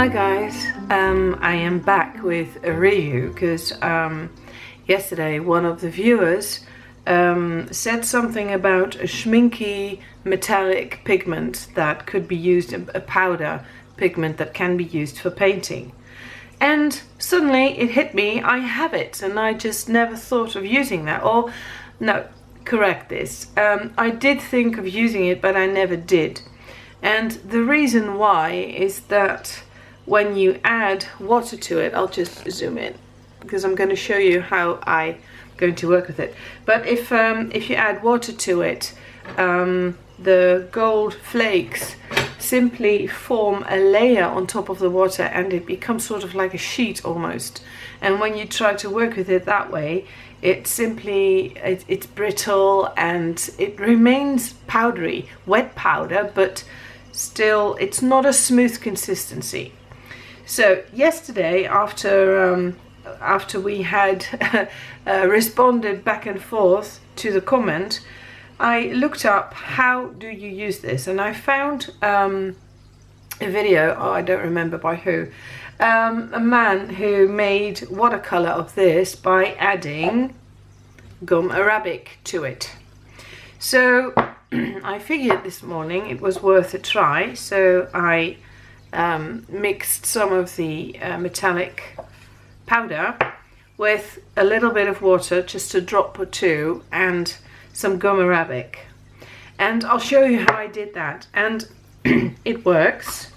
Hi guys, I am back with a review because yesterday one of the viewers said something about a Schmincke metallic pigment that could be used, a powder pigment that can be used for painting. And suddenly it hit me, I have it, and I just never thought of using that. Or, no, correct this. I did think of using it, but I never did. And the reason why is that when you add water to it, I'll just zoom in because I'm going to show you how I'm going to work with it. But if you add water to it, the gold flakes simply form a layer on top of the water and it becomes sort of like a sheet almost. And when you try to work with it that way, it's brittle and it remains powdery, wet powder, but still it's not a smooth consistency. So yesterday, after we had responded back and forth to the comment, I looked up how do you use this, and I found a video, oh I don't remember by who, a man who made watercolor of this by adding gum arabic to it. So I figured this morning it was worth a try, so I mixed some of the metallic powder with a little bit of water, just a drop or two, and some gum arabic. And I'll show you how I did that, and it works.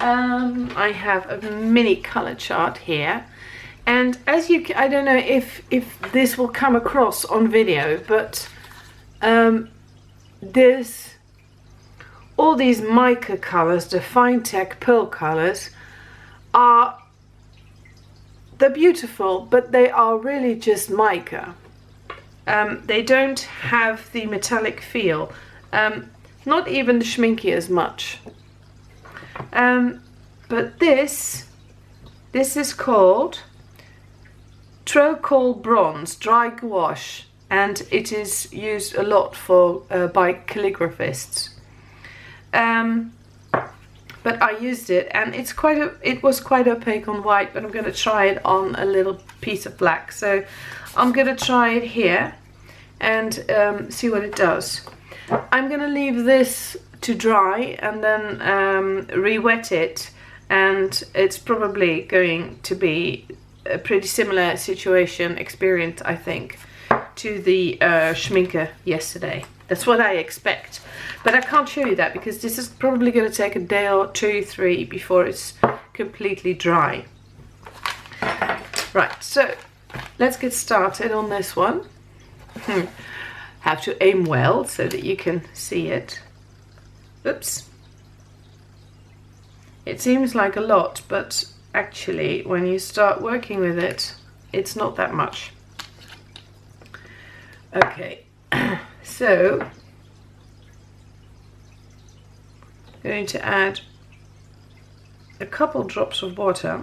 I have a mini color chart here, and as you can, I don't know if this will come across on video, but there's all these mica colors, the Finetec Pearl Colors, they're beautiful, but they are really just mica. They don't have the metallic feel, not even the Schmincke as much. But this is called Tro-Col-Bronze Dry Gouache, and it is used a lot for by calligraphists. But I used it, and it was quite opaque on white, but I'm going to try it on a little piece of black. So I'm going to try it here and see what it does. I'm going to leave this to dry and then re-wet it, and it's probably going to be a pretty similar experience, I think, to the Schmincke yesterday. That's what I expect. But I can't show you that because this is probably going to take a day or 2, 3 before it's completely dry. Right, so let's get started on this one. Have to aim well so that you can see it. Oops. It seems like a lot, but actually when you start working with it, it's not that much. Okay, so I'm going to add a couple drops of water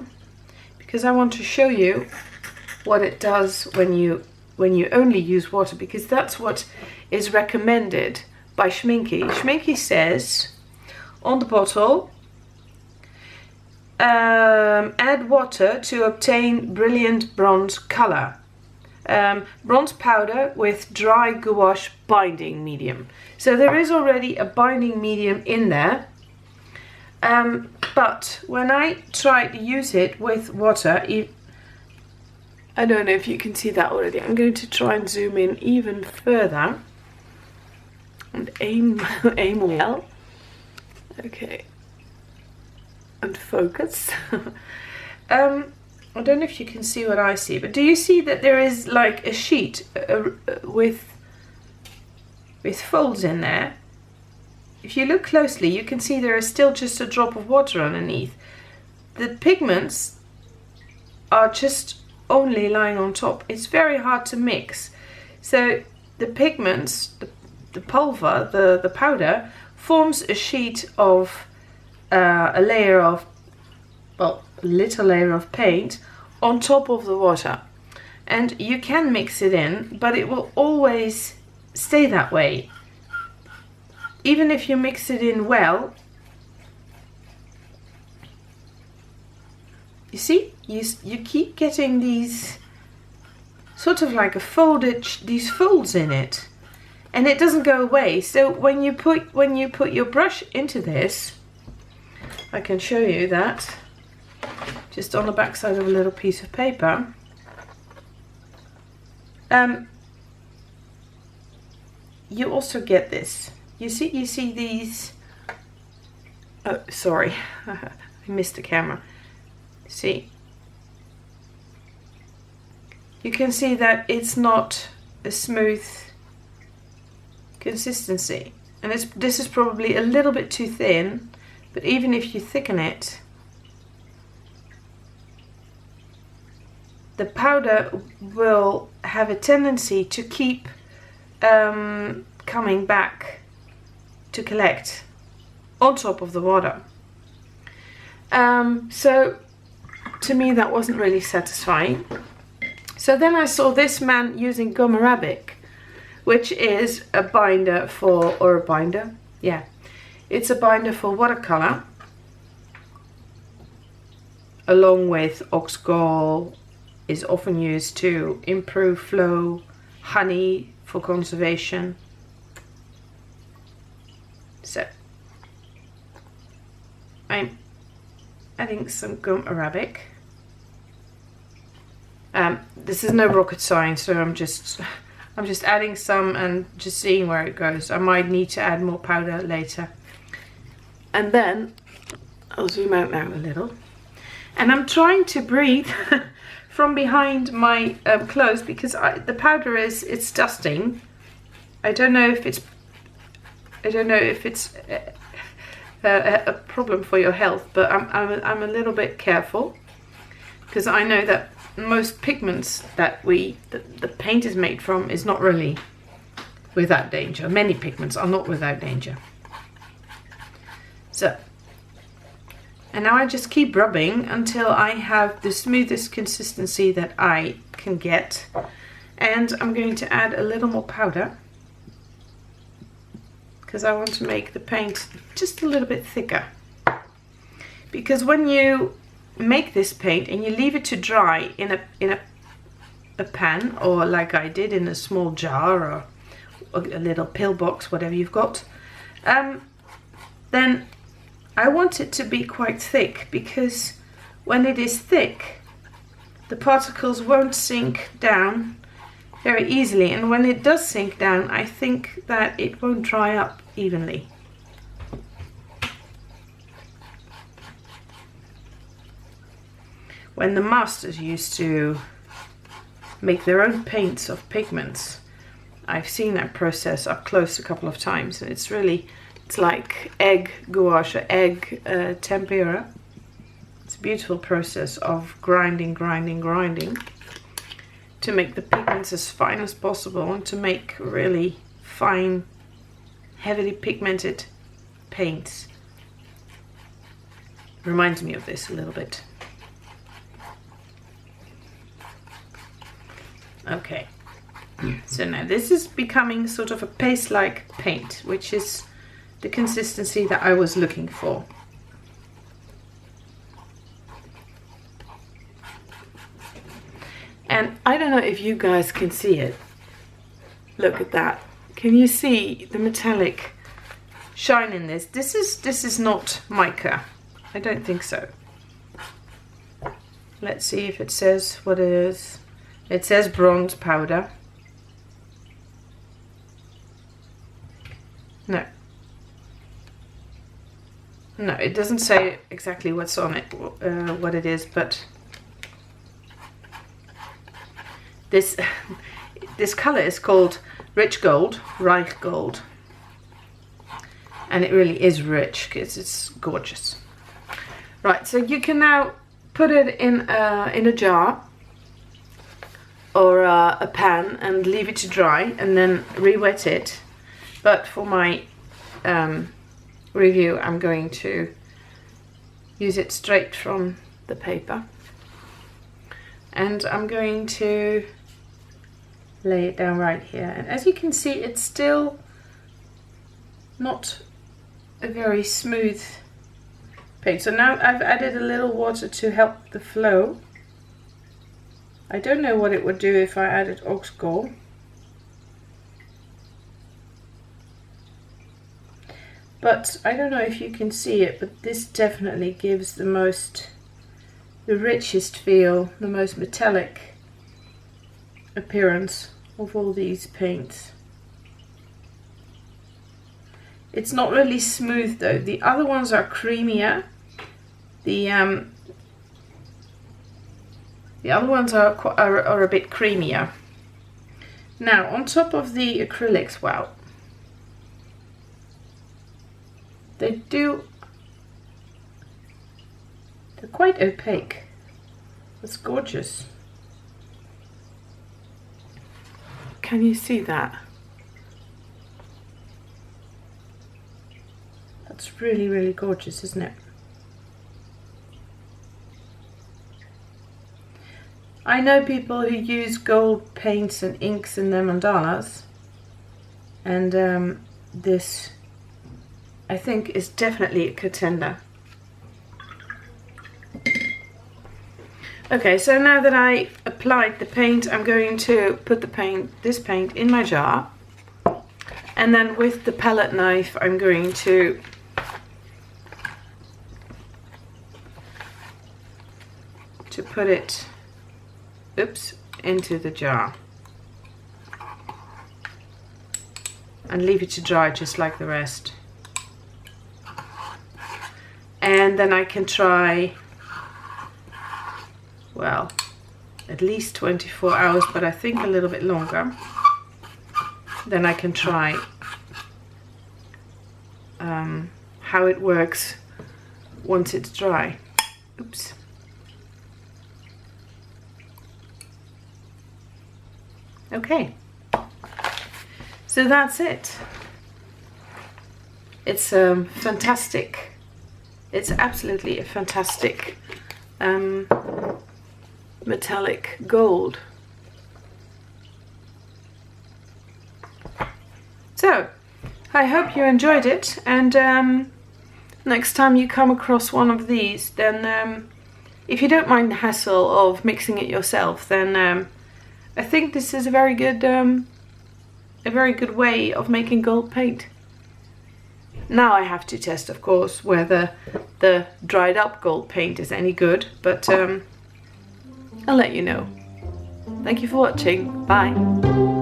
because I want to show you what it does when you only use water, because that's what is recommended by Schmincke. Schmincke says on the bottle, add water to obtain brilliant bronze color. Bronze powder with dry gouache binding medium. So there is already a binding medium in there, but when I try to use it with water, I don't know if you can see that already. I'm going to try and zoom in even further and aim well. Okay, and focus. I don't know if you can see what I see, but do you see that there is like a sheet with folds in there? If you look closely, you can see there is still just a drop of water underneath. The pigments are just only lying on top. It's very hard to mix. So the pigments, the pulver, the powder, forms a sheet of a layer of, well, little layer of paint on top of the water, and you can mix it in, but it will always stay that way. Even if you mix it in well, you see, you keep getting these sort of like a folded, these folds in it, and it doesn't go away. So when you put your brush into this, I can show you that just on the back side of a little piece of paper. You also get this. You see these. Oh, sorry, I missed the camera. See, you can see that it's not a smooth consistency, and this is probably a little bit too thin, but even if you thicken it, the powder will have a tendency to keep coming back to collect on top of the water. So to me that wasn't really satisfying. So then I saw this man using gum arabic, which is a binder for, or a binder, yeah, it's a binder for watercolor, along with ox gall, is often used to improve flow, honey for conservation. So I'm adding some gum arabic. This is no rocket science, so I'm just adding some and just seeing where it goes. I might need to add more powder later. And then I'll zoom out now a little, and I'm trying to breathe from behind my clothes because the powder it's dusting. I don't know if it's a problem for your health, but I'm a little bit careful, because I know that most pigments that the paint is made from is not really without danger. Many pigments are not without danger. So, and now I just keep rubbing until I have the smoothest consistency that I can get, and I'm going to add a little more powder because I want to make the paint just a little bit thicker. Because when you make this paint and you leave it to dry in a pan, or like I did in a small jar or a little pill box, whatever you've got, then I want it to be quite thick, because when it is thick the particles won't sink down very easily, and when it does sink down I think that it won't dry up evenly. When the masters used to make their own paints of pigments, I've seen that process up close a couple of times, and it's like egg gouache or egg tempera. It's a beautiful process of grinding to make the pigments as fine as possible, and to make really fine, heavily pigmented paints. Reminds me of this a little bit. Okay, so now this is becoming sort of a paste-like paint, which is the consistency that I was looking for. And I don't know if you guys can see it. Look at that. Can you see the metallic shine in this? This is not mica. I don't think so. Let's see if it says what it is. It says bronze powder. No. No, it doesn't say exactly what's on it, what it is, but this color is called rich gold, reich gold, and it really is rich because it's gorgeous. Right, so you can now put it in a jar or a pan and leave it to dry, and then re-wet it. But for my review I'm going to use it straight from the paper, and I'm going to lay it down right here. And as you can see, it's still not a very smooth paint. So now I've added a little water to help the flow. I don't know what it would do if I added ox gall. But I don't know if you can see it, but this definitely gives the richest feel, the most metallic appearance of all these paints. It's not really smooth though. The other ones are creamier. The other ones are a bit creamier. Now on top of the acrylics, wow, they're quite opaque. It's gorgeous. Can you see that? That's really, really gorgeous, isn't it? I know people who use gold paints and inks in their mandalas, and this, I think, is definitely a contender. Okay, so now that I applied the paint, I'm going to put this paint in my jar, and then with the palette knife I'm going to put it, into the jar and leave it to dry just like the rest. And then I can try, well, at least 24 hours, but I think a little bit longer. Then I can try how it works once it's dry. Oops. Okay, so that's it. It's fantastic. It's absolutely a fantastic metallic gold. So, I hope you enjoyed it, and next time you come across one of these, then if you don't mind the hassle of mixing it yourself, then I think this is a very good way of making gold paint. Now I have to test, of course, whether the dried up gold paint is any good, but I'll let you know. Thank you for watching. Bye.